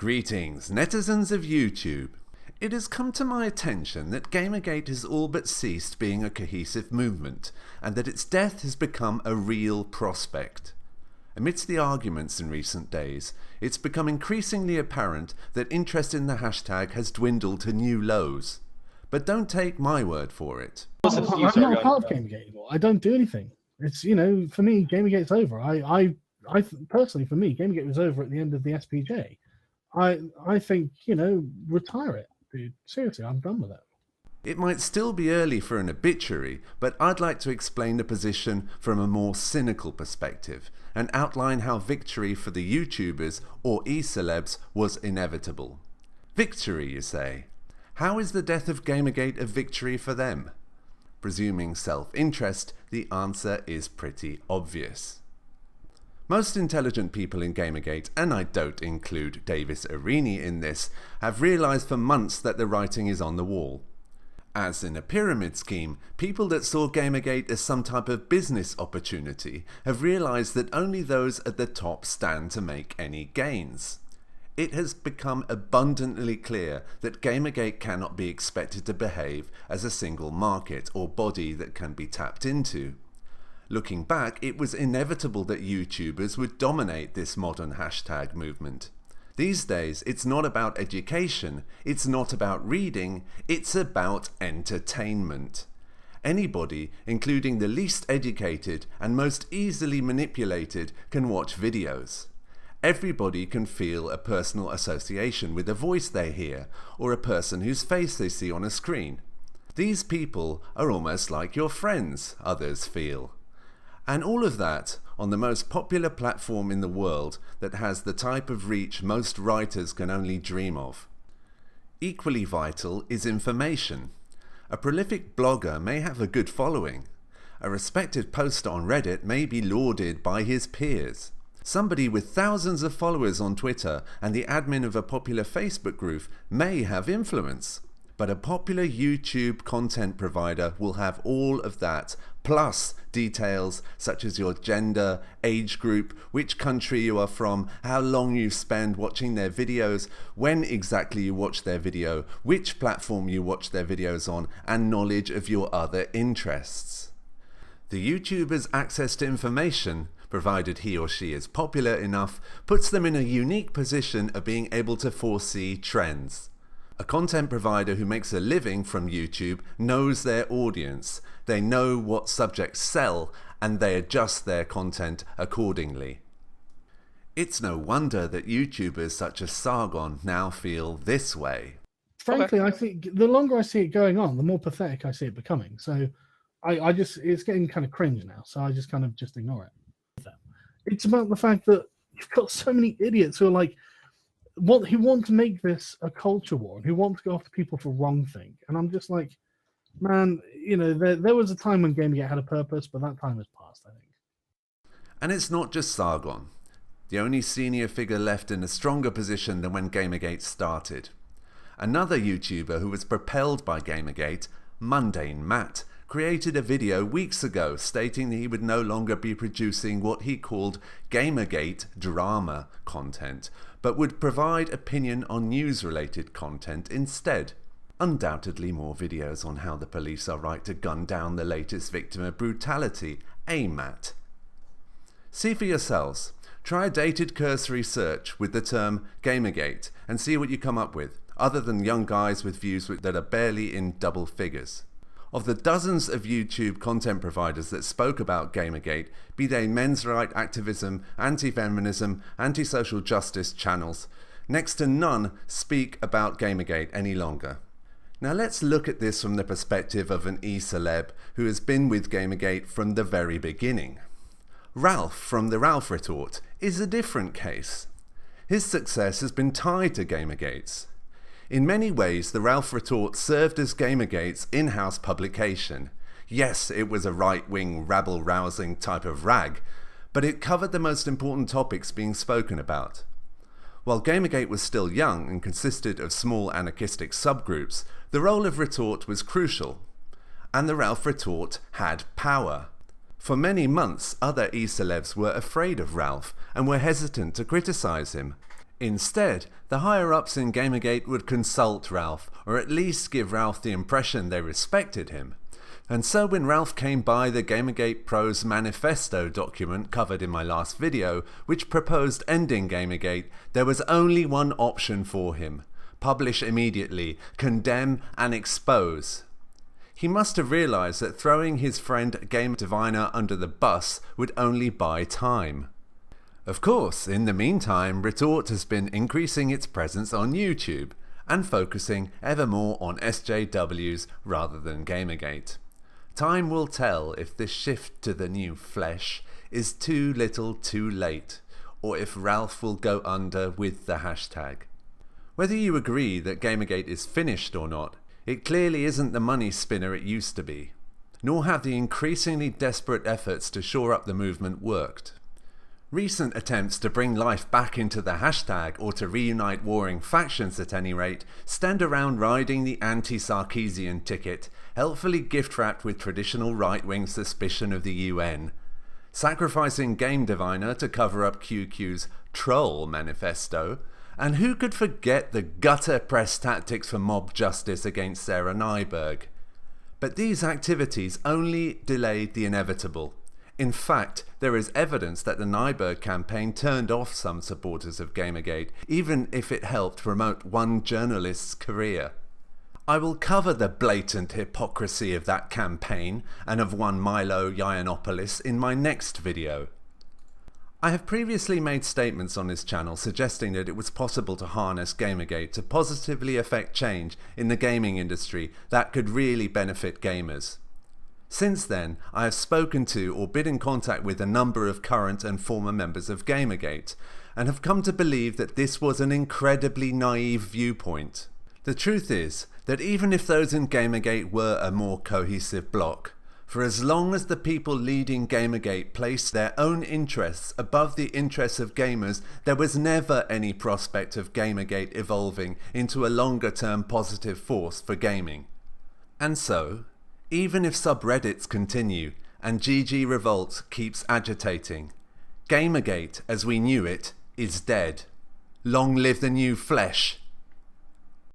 Greetings, netizens of YouTube. It has come to my attention that Gamergate has all but ceased being a cohesive movement, and that its death has become a real prospect. Amidst the arguments in recent days, it's become increasingly apparent that interest in the hashtag has dwindled to new lows. But don't take my word for it. I'm not a part of Gamergate anymore. I don't do anything. It's, for me, Gamergate's over. I personally, for me, Gamergate was over at the end of the SPJ. I think, retire it, dude. Seriously, I'm done with it. It might still be early for an obituary, but I'd like to explain the position from a more cynical perspective and outline how victory for the YouTubers or e-celebs was inevitable. Victory, you say? How is the death of Gamergate a victory for them? Presuming self-interest, the answer is pretty obvious. Most intelligent people in Gamergate, and I don't include Davis Arini in this, have realised for months that the writing is on the wall. As in a pyramid scheme, people that saw Gamergate as some type of business opportunity have realised that only those at the top stand to make any gains. It has become abundantly clear that Gamergate cannot be expected to behave as a single market or body that can be tapped into. Looking back, it was inevitable that YouTubers would dominate this modern hashtag movement. These days, it's not about education, it's not about reading, it's about entertainment. Anybody, including the least educated and most easily manipulated, can watch videos. Everybody can feel a personal association with a voice they hear, or a person whose face they see on a screen. These people are almost like your friends, others feel. And all of that on the most popular platform in the world that has the type of reach most writers can only dream of. Equally vital is information. A prolific blogger may have a good following. A respected poster on Reddit may be lauded by his peers. Somebody with thousands of followers on Twitter and the admin of a popular Facebook group may have influence. But a popular YouTube content provider will have all of that, plus details such as your gender, age group, which country you are from, how long you spend watching their videos, when exactly you watch their video, which platform you watch their videos on, and knowledge of your other interests. The YouTuber's access to information, provided he or she is popular enough, puts them in a unique position of being able to foresee trends. A content provider who makes a living from YouTube knows their audience, they know what subjects sell, and they adjust their content accordingly. It's no wonder that YouTubers such as Sargon now feel this way. Frankly, I think the longer I see it going on, the more pathetic I see it becoming. So it's getting kind of cringe now, so I just kind of ignore it. It's about the fact that you've got so many idiots who are like, who want to make this a culture war and who want to go after people for wrong thing. And I'm just like, man, there was a time when Gamergate had a purpose, but that time has passed, I think. And it's not just Sargon, the only senior figure left in a stronger position than when Gamergate started. Another YouTuber who was propelled by Gamergate, Mundane Matt, created a video weeks ago stating that he would no longer be producing what he called Gamergate drama content, but would provide opinion on news-related content instead. Undoubtedly more videos on how the police are right to gun down the latest victim of brutality, Matt. See for yourselves. Try a dated cursory search with the term Gamergate and see what you come up with, other than young guys with views that are barely in double figures. Of the dozens of YouTube content providers that spoke about Gamergate, be they men's rights activism, anti-feminism, anti-social justice channels, next to none speak about Gamergate any longer. Now let's look at this from the perspective of an e-celeb who has been with Gamergate from the very beginning. Ralph from the Ralph Retort is a different case. His success has been tied to Gamergate's. In many ways, the Ralph Retort served as Gamergate's in-house publication. Yes, it was a right-wing, rabble-rousing type of rag, but it covered the most important topics being spoken about. While Gamergate was still young and consisted of small anarchistic subgroups, the role of Retort was crucial. And the Ralph Retort had power. For many months, other e-celebs were afraid of Ralph and were hesitant to criticize him. Instead, the higher-ups in Gamergate would consult Ralph, or at least give Ralph the impression they respected him. And so when Ralph came by the Gamergate Pros manifesto document covered in my last video, which proposed ending Gamergate, there was only one option for him: publish immediately, condemn and expose. He must have realised that throwing his friend Game Diviner under the bus would only buy time. Of course, in the meantime, Retort has been increasing its presence on YouTube and focusing ever more on SJWs rather than Gamergate. Time will tell if this shift to the new flesh is too little too late, or if Ralph will go under with the hashtag. Whether you agree that Gamergate is finished or not, it clearly isn't the money spinner it used to be, nor have the increasingly desperate efforts to shore up the movement worked. Recent attempts to bring life back into the hashtag, or to reunite warring factions at any rate, stand around riding the anti-Sarkeesian ticket, helpfully gift-wrapped with traditional right-wing suspicion of the UN. Sacrificing Game Diviner to cover up QQ's troll manifesto, and who could forget the gutter press tactics for mob justice against Sarah Nyberg? But these activities only delayed the inevitable. In fact, there is evidence that the Nyberg campaign turned off some supporters of Gamergate, even if it helped promote one journalist's career. I will cover the blatant hypocrisy of that campaign and of one Milo Yiannopoulos in my next video. I have previously made statements on this channel suggesting that it was possible to harness Gamergate to positively affect change in the gaming industry that could really benefit gamers. Since then, I have spoken to or been in contact with a number of current and former members of Gamergate, and have come to believe that this was an incredibly naive viewpoint. The truth is that even if those in Gamergate were a more cohesive bloc, for as long as the people leading Gamergate placed their own interests above the interests of gamers, there was never any prospect of Gamergate evolving into a longer-term positive force for gaming. And so, even if subreddits continue and GG Revolt keeps agitating, Gamergate as we knew it is dead. Long live the new flesh!